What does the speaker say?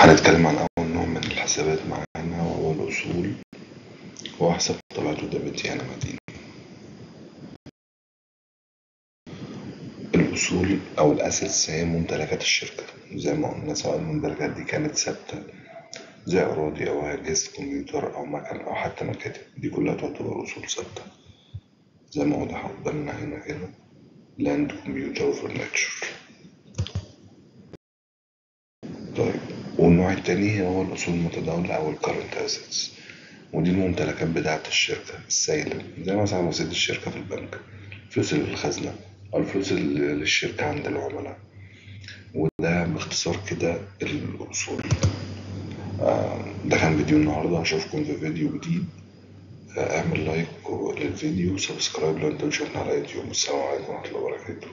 هنتكلم عن أول نوع من الحسابات معانا وهو الأصول، وهو حساب طبيعته ديبت يعني مدين. الأصول أو الأسيتس هي ممتلكات الشركة زي ما قلنا، سواء الممتلكات دي كانت ثابتة زي أراضي أو أجهزة كمبيوتر أو مكن أو حتى مكاتب، دي كلها تعتبر أصول ثابتة زي ما واضح قدامنا هنا كده، لاند كمبيوتر وفرنتشر. طيب، والنوع التاني هو الأصول المتداولة أو الكارنت أسيتس، ودي الممتلكات بتاعة الشركة السائلة، زي مثلا رصيد الشركة في البنك، الفلوس اللي في الخزنة، أو الفلوس اللي للشركة عند العملاء. وده باختصار كده الأصول. ده كان فيديو النهاردة، أشوفكم في فيديو جديد. اعمل لايك للفيديو وسبسكرايب لو انت مش شفنا على يوتيوب. السلام عليكم ورحمة الله وبركاته.